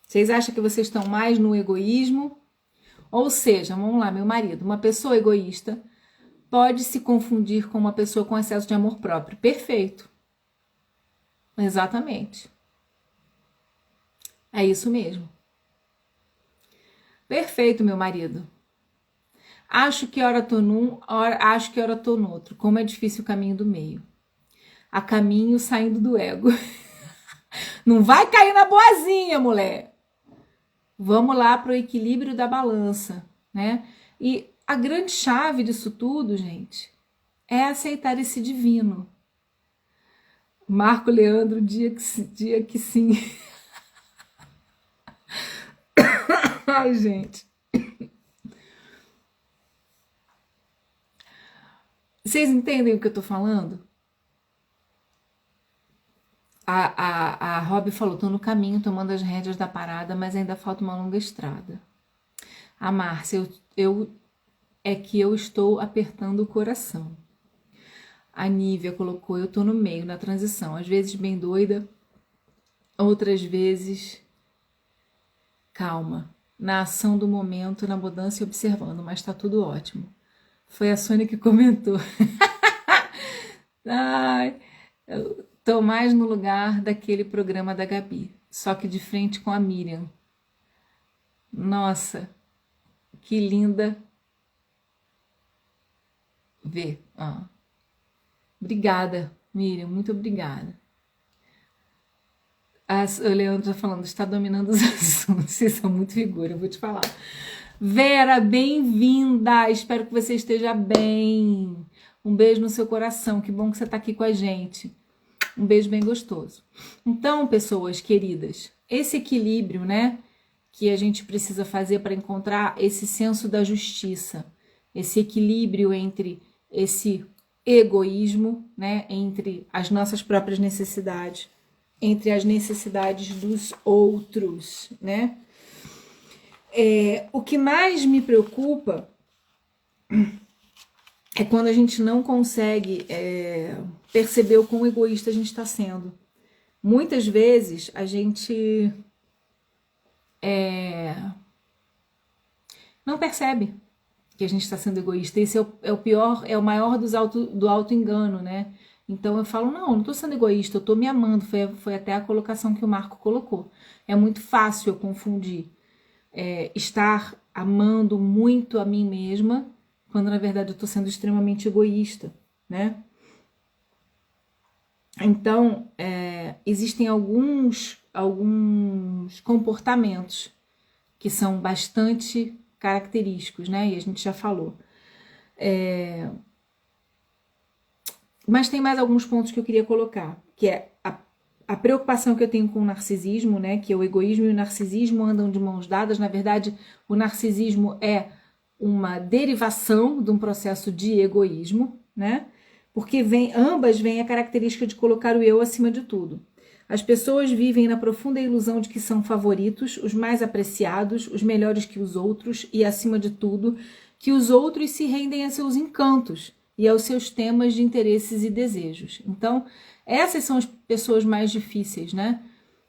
Vocês acham que vocês estão mais no egoísmo? Ou seja, vamos lá, meu marido, uma pessoa egoísta pode se confundir com uma pessoa com excesso de amor próprio. Perfeito. Exatamente. É isso mesmo. Perfeito, meu marido. Acho que ora tô num, acho que ora tô no outro. Como é difícil o caminho do meio. A caminho saindo do ego. Não vai cair na boazinha, mulher. Vamos lá para o equilíbrio da balança, né? E a grande chave disso tudo, gente, é aceitar esse divino. Marco Leandro, dia que sim. Ai, gente. Vocês entendem o que eu tô falando? A Rob falou, tô no caminho, tomando as rédeas da parada, mas ainda falta uma longa estrada. A Márcia, eu estou apertando o coração. A Nívia colocou, eu tô no meio, na transição. Às vezes bem doida, outras vezes calma. Na ação do momento, na mudança e observando, mas tá tudo ótimo. Foi a Sônia que comentou. Ai, eu tô mais no lugar daquele programa da Gabi, só que de frente com a Miriam. Nossa, que linda ver. Obrigada, Miriam, muito obrigada. O Leandro tá falando, está dominando os assuntos. Vocês são muito figura, eu vou te falar. Vera, bem-vinda! Espero que você esteja bem. Um beijo no seu coração, que bom que você está aqui com a gente. Um beijo bem gostoso. Então, pessoas queridas, esse equilíbrio, né, que a gente precisa fazer para encontrar esse senso da justiça, esse equilíbrio entre esse egoísmo, né, entre as nossas próprias necessidades, entre as necessidades dos outros, né? O que mais me preocupa é quando a gente não consegue perceber o quão egoísta a gente está sendo. Muitas vezes a gente não percebe que a gente está sendo egoísta. Esse é o pior, é o maior do auto-engano, né? Então eu falo, não estou sendo egoísta, eu estou me amando. Foi até a colocação que o Marco colocou. É muito fácil eu confundir estar amando muito a mim mesma, quando na verdade eu estou sendo extremamente egoísta, né? Então, existem alguns comportamentos que são bastante característicos, né? E a gente já falou. Mas tem mais alguns pontos que eu queria colocar, que é a preocupação que eu tenho com o narcisismo, né? Que o egoísmo e o narcisismo andam de mãos dadas. Na verdade, o narcisismo é uma derivação de um processo de egoísmo, né? Porque ambas vêm a característica de colocar o eu acima de tudo. As pessoas vivem na profunda ilusão de que são favoritos, os mais apreciados, os melhores que os outros e, acima de tudo, que os outros se rendem a seus encantos e aos seus temas de interesses e desejos. Então, essas são as pessoas mais difíceis, né?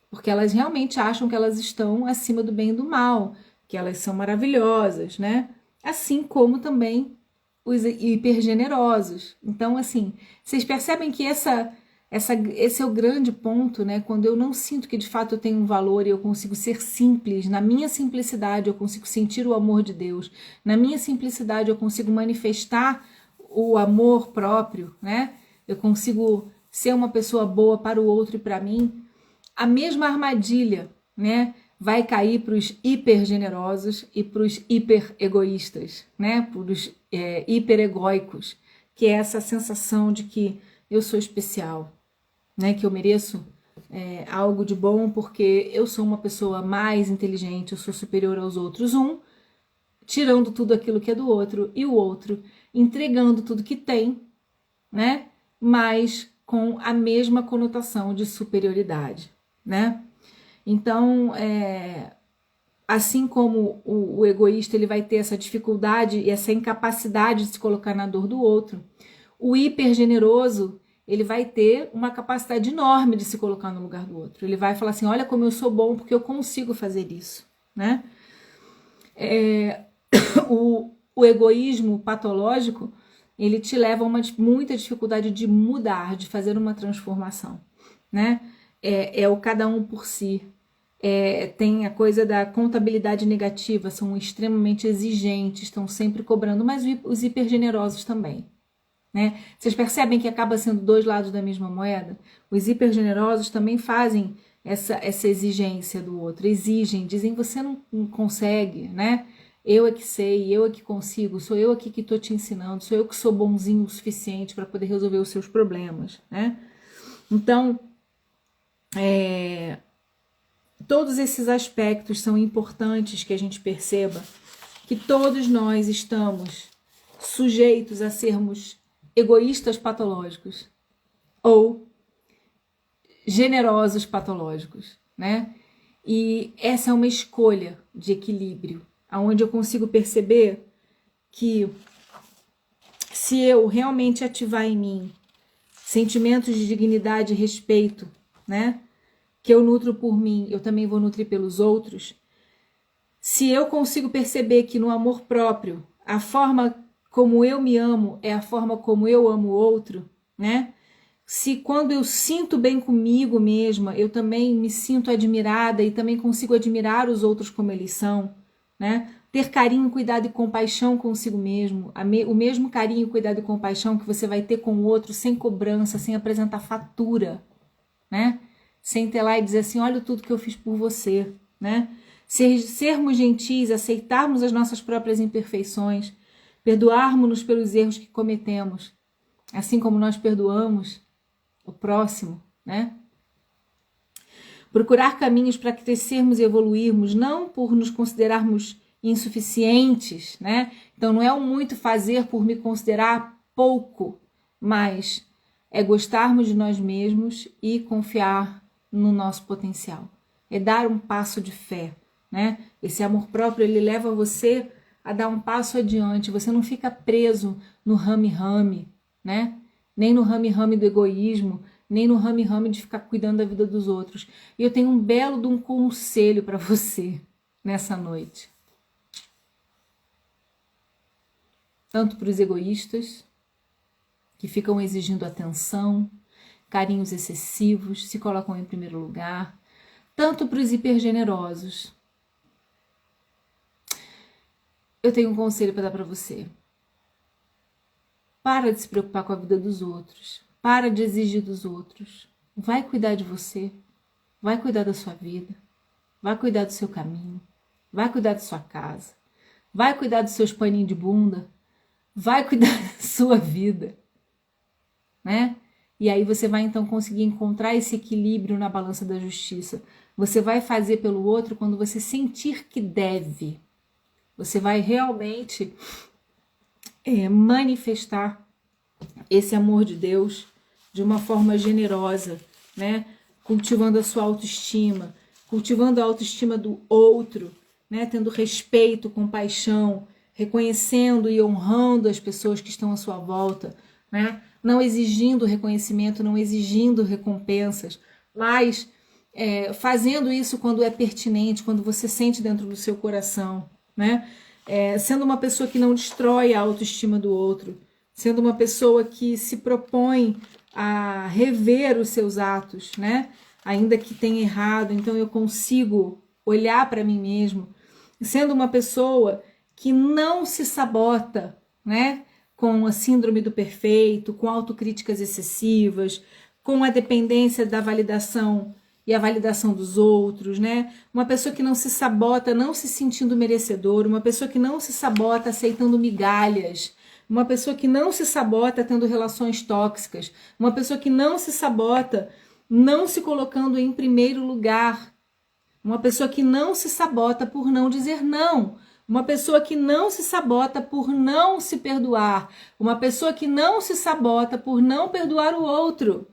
Porque elas realmente acham que elas estão acima do bem e do mal, que elas são maravilhosas, né? Assim como também os hipergenerosos. Então, assim, vocês percebem que essa Esse é o grande ponto, né? Quando eu não sinto que de fato eu tenho um valor e eu consigo ser simples, na minha simplicidade eu consigo sentir o amor de Deus, na minha simplicidade eu consigo manifestar o amor próprio, né? Eu consigo ser uma pessoa boa para o outro e para mim. A mesma armadilha, né? Vai cair para os hiper generosos e para os hiper egoístas, né? Para os hiper egóicos, que é essa sensação de que eu sou especial, né? Que eu mereço algo de bom porque eu sou uma pessoa mais inteligente, eu sou superior aos outros. Tirando tudo aquilo que é do outro, e o outro entregando tudo que tem, né? Mas com a mesma conotação de superioridade, né? Então, assim como o egoísta ele vai ter essa dificuldade e essa incapacidade de se colocar na dor do outro, o hipergeneroso ele vai ter uma capacidade enorme de se colocar no lugar do outro. Ele vai falar assim, olha como eu sou bom porque eu consigo fazer isso, né? O egoísmo patológico, ele te leva a muita dificuldade de mudar, de fazer uma transformação, né? É o cada um por si. Tem a coisa da contabilidade negativa, são extremamente exigentes, estão sempre cobrando, mas os hipergenerosos também, né? Vocês percebem que acaba sendo dois lados da mesma moeda? Os hipergenerosos também fazem essa exigência do outro, exigem, dizem você não consegue, né? Eu é que sei, eu é que consigo, sou eu aqui que estou te ensinando, sou eu que sou bonzinho o suficiente para poder resolver os seus problemas, né? Então, todos esses aspectos são importantes que a gente perceba que todos nós estamos sujeitos a sermos egoístas patológicos ou generosos patológicos, né? E essa é uma escolha de equilíbrio, onde eu consigo perceber que se eu realmente ativar em mim sentimentos de dignidade e respeito, né? Que eu nutro por mim, eu também vou nutrir pelos outros. Se eu consigo perceber que no amor próprio, a forma como eu me amo é a forma como eu amo o outro, né? Se quando eu sinto bem comigo mesma, eu também me sinto admirada e também consigo admirar os outros como eles são, né? Ter carinho, cuidado e compaixão consigo mesmo, o mesmo carinho, cuidado e compaixão que você vai ter com o outro, sem cobrança, sem apresentar fatura, né? Sem ter lá e dizer assim, olha tudo que eu fiz por você, né? Sermos gentis, aceitarmos as nossas próprias imperfeições, perdoarmos-nos pelos erros que cometemos, assim como nós perdoamos o próximo, né? Procurar caminhos para crescermos e evoluirmos, não por nos considerarmos insuficientes, né? Então não é o muito fazer por me considerar pouco, mas é gostarmos de nós mesmos e confiar no nosso potencial. É dar um passo de fé, né? Esse amor próprio, ele leva você a dar um passo adiante. Você não fica preso no rame-rame, né? Nem no rame-rame do egoísmo, nem no rame-rame de ficar cuidando da vida dos outros. E eu tenho um belo de um conselho para você nessa noite. Tanto para os egoístas, que ficam exigindo atenção, carinhos excessivos, se colocam em primeiro lugar, tanto para os hipergenerosos. Eu tenho um conselho para dar para você. Para de se preocupar com a vida dos outros. Para de exigir dos outros. Vai cuidar de você. Vai cuidar da sua vida. Vai cuidar do seu caminho. Vai cuidar da sua casa. Vai cuidar dos seus paninhos de bunda. Vai cuidar da sua vida, né? E aí você vai então conseguir encontrar esse equilíbrio na balança da justiça. Você vai fazer pelo outro quando você sentir que deve. Você vai realmente manifestar esse amor de Deus de uma forma generosa, né? Cultivando a sua autoestima, cultivando a autoestima do outro, né? Tendo respeito, compaixão, reconhecendo e honrando as pessoas que estão à sua volta, né? Não exigindo reconhecimento, não exigindo recompensas, mas fazendo isso quando é pertinente, quando você sente dentro do seu coração, né? Sendo uma pessoa que não destrói a autoestima do outro, sendo uma pessoa que se propõe a rever os seus atos, né? Ainda que tenha errado, então eu consigo olhar para mim mesmo, sendo uma pessoa que não se sabota, né? Com a síndrome do perfeito, com autocríticas excessivas, com a dependência da validação e a validação dos outros, né? Uma pessoa que não se sabota não se sentindo merecedor, uma pessoa que não se sabota aceitando migalhas, uma pessoa que não se sabota tendo relações tóxicas, uma pessoa que não se sabota não se colocando em primeiro lugar, uma pessoa que não se sabota por não dizer não, uma pessoa que não se sabota por não se perdoar, uma pessoa que não se sabota por não perdoar o outro,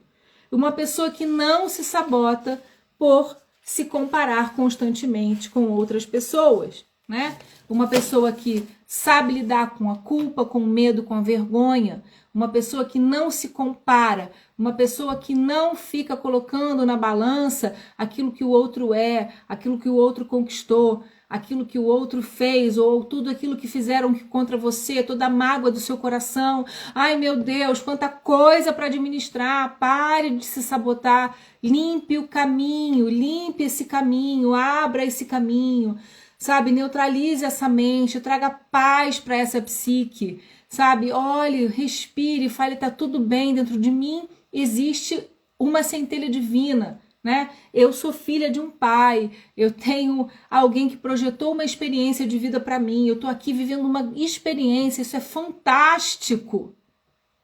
uma pessoa que não se sabota por se comparar constantemente com outras pessoas, né? Uma pessoa que sabe lidar com a culpa, com o medo, com a vergonha, uma pessoa que não se compara, uma pessoa que não fica colocando na balança aquilo que o outro é, aquilo que o outro conquistou, aquilo que o outro fez, ou tudo aquilo que fizeram contra você, toda a mágoa do seu coração. Ai, meu Deus, quanta coisa para administrar. Pare de se sabotar. Limpe o caminho, limpe esse caminho, abra esse caminho, sabe? Neutralize essa mente, traga paz para essa psique, sabe? Olhe, respire, fale, tá tudo bem, dentro de mim existe uma centelha divina, né? Eu sou filha de um pai, eu tenho alguém que projetou uma experiência de vida para mim, eu tô aqui vivendo uma experiência, isso é fantástico,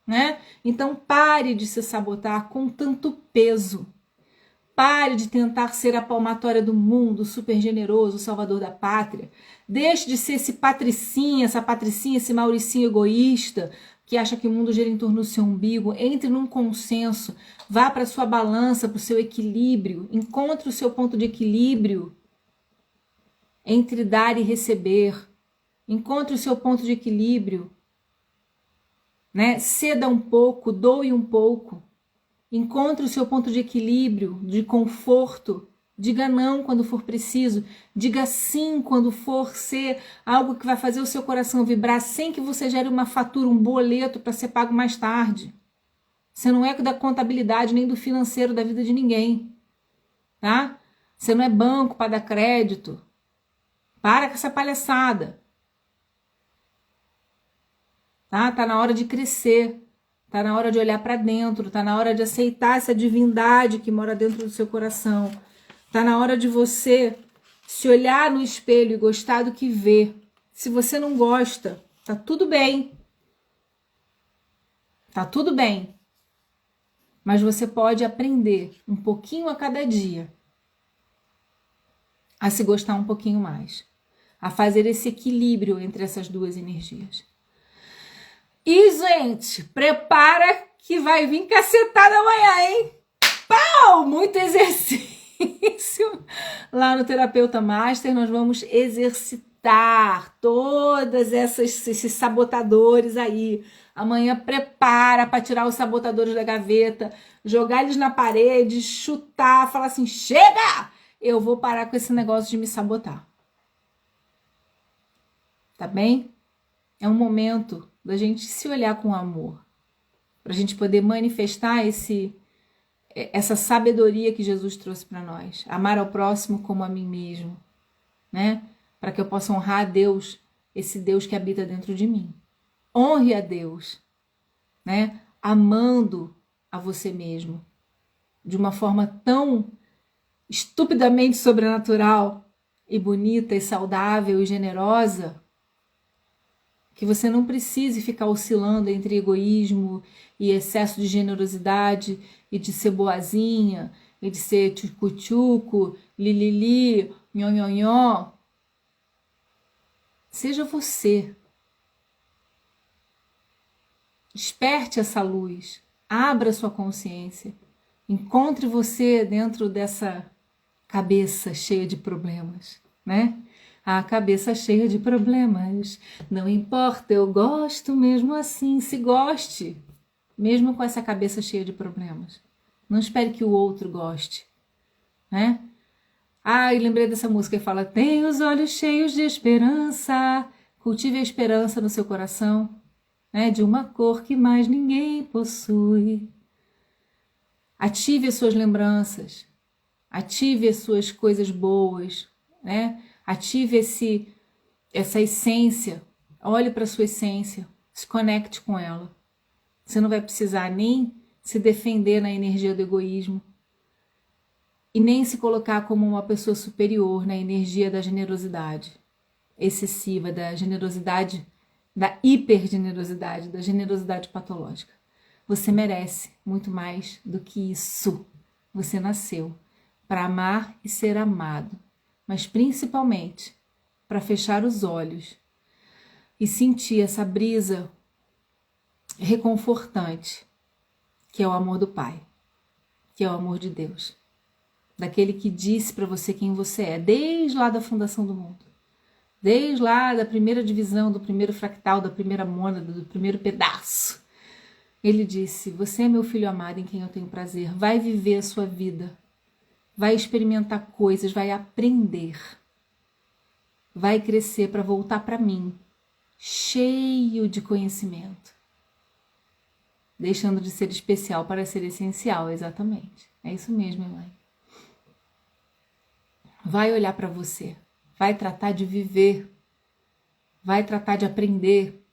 né? Então pare de se sabotar com tanto peso. Pare de tentar ser a palmatória do mundo, super generoso, salvador da pátria. Deixe de ser esse patricinha, essa patricinha, esse mauricinho egoísta, que acha que o mundo gira em torno do seu umbigo. Entre num consenso, vá para a sua balança, para o seu equilíbrio. Encontre o seu ponto de equilíbrio entre dar e receber. Encontre o seu ponto de equilíbrio, né? Ceda um pouco, doe um pouco. Encontre o seu ponto de equilíbrio, de conforto. Diga não quando for preciso. Diga sim quando for ser algo que vai fazer o seu coração vibrar sem que você gere uma fatura, um boleto para ser pago mais tarde. Você não é da contabilidade nem do financeiro da vida de ninguém, tá? Você não é banco para dar crédito. Para com essa palhaçada. Tá na hora de crescer. Tá na hora de olhar para dentro, tá na hora de aceitar essa divindade que mora dentro do seu coração. Tá na hora de você se olhar no espelho e gostar do que vê. Se você não gosta, tá tudo bem. Tá tudo bem. Mas você pode aprender um pouquinho a cada dia a se gostar um pouquinho mais, a fazer esse equilíbrio entre essas duas energias. E, gente, prepara que vai vir cacetada amanhã, hein? Pau! Muito exercício. Lá no Terapeuta Master nós vamos exercitar todas esses sabotadores aí. Amanhã prepara para tirar os sabotadores da gaveta, jogar eles na parede, chutar, falar assim, chega! Eu vou parar com esse negócio de me sabotar. Tá bem? É um momento da gente se olhar com amor, para a gente poder manifestar essa sabedoria que Jesus trouxe para nós, amar ao próximo como a mim mesmo, né? Para que eu possa honrar a Deus, esse Deus que habita dentro de mim. Honre a Deus, né? Amando a você mesmo, de uma forma tão estupidamente sobrenatural e bonita e saudável e generosa, que você não precise ficar oscilando entre egoísmo e excesso de generosidade e de ser boazinha e de ser tchucu-tchucu, lilili, nhonhonhó. Seja você. Desperte essa luz. Abra sua consciência. Encontre você dentro dessa cabeça cheia de problemas, né? A cabeça cheia de problemas. Não importa, eu gosto mesmo assim. Se goste, mesmo com essa cabeça cheia de problemas. Não espere que o outro goste, né? E lembrei dessa música que fala: tem os olhos cheios de esperança. Cultive a esperança no seu coração, né? De uma cor que mais ninguém possui. Ative as suas lembranças, ative as suas coisas boas, né? Ative essa essência, olhe para a sua essência, se conecte com ela. Você não vai precisar nem se defender na energia do egoísmo e nem se colocar como uma pessoa superior na energia da generosidade excessiva, da generosidade, da hipergenerosidade, da generosidade patológica. Você merece muito mais do que isso. Você nasceu para amar e ser amado, mas principalmente para fechar os olhos e sentir essa brisa reconfortante, que é o amor do Pai, que é o amor de Deus, daquele que disse para você quem você é, desde lá da fundação do mundo, desde lá da primeira divisão, do primeiro fractal, da primeira mônada, do primeiro pedaço. Ele disse: você é meu filho amado em quem eu tenho prazer, vai viver a sua vida, vai experimentar coisas, vai aprender, vai crescer para voltar para mim, cheio de conhecimento, deixando de ser especial para ser essencial, exatamente. É isso mesmo, mãe. Vai olhar para você, vai tratar de viver, vai tratar de aprender,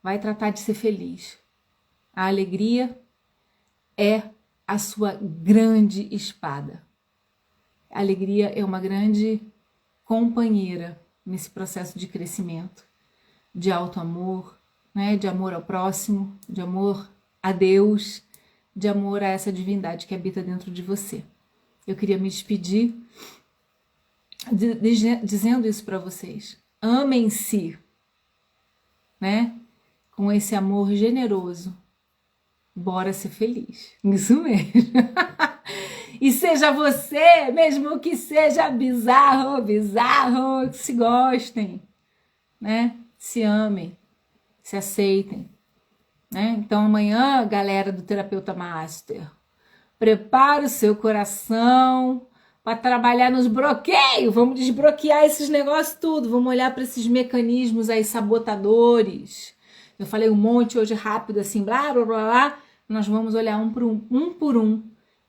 vai tratar de ser feliz. A alegria é a sua grande espada. A alegria é uma grande companheira nesse processo de crescimento, de auto-amor, né? De amor ao próximo, de amor a Deus, de amor a essa divindade que habita dentro de você. Eu queria me despedir dizendo isso para vocês. Amem-se, né? Com esse amor generoso. Bora ser feliz. Isso mesmo. E seja você, mesmo que seja bizarro, que se gostem, né? Se amem, se aceitem, né? Então amanhã, galera do Terapeuta Master, prepara o seu coração para trabalhar nos bloqueios. Vamos desbloquear esses negócios tudo. Vamos olhar para esses mecanismos aí sabotadores. Eu falei um monte hoje rápido assim, blá, blá, blá, blá. Nós vamos olhar um por um.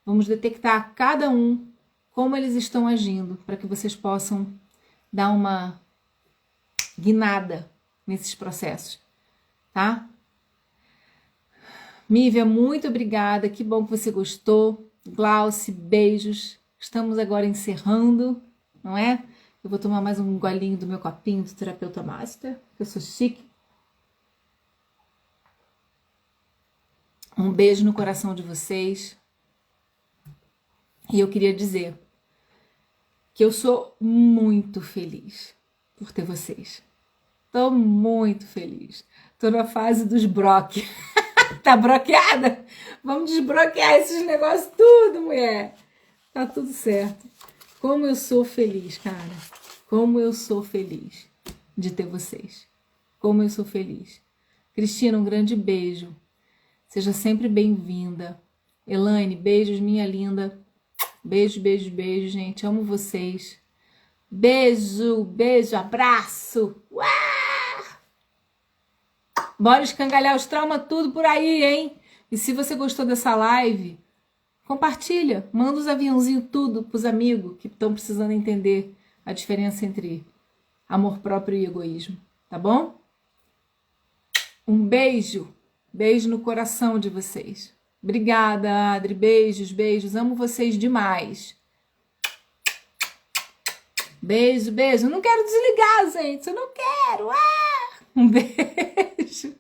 Vamos detectar cada um, como eles estão agindo, para que vocês possam dar uma guinada nesses processos, tá? Mívia, muito obrigada, que bom que você gostou. Glauce, beijos. Estamos agora encerrando, não é? Eu vou tomar mais um golinho do meu copinho do Terapeuta Master, que eu sou chique. Um beijo no coração de vocês. E eu queria dizer que eu sou muito feliz por ter vocês. Tô muito feliz. Tô na fase dos broque. Tá bloqueada? Vamos desbloquear esses negócios tudo, mulher. Tá tudo certo. Como eu sou feliz, cara. Como eu sou feliz de ter vocês. Como eu sou feliz. Cristina, um grande beijo. Seja sempre bem-vinda. Elaine, beijos, minha linda. Beijo, beijo, beijo, gente. Amo vocês. Beijo, beijo, abraço. Uá! Bora escangalhar os traumas tudo por aí, hein? E se você gostou dessa live, compartilha. Manda os aviãozinhos tudo pros amigos que estão precisando entender a diferença entre amor próprio e egoísmo. Tá bom? Um beijo. Beijo no coração de vocês. Obrigada, Adri. Beijos, beijos. Amo vocês demais. Beijo, beijo. Não quero desligar, gente. Eu não quero. Ah! Um beijo.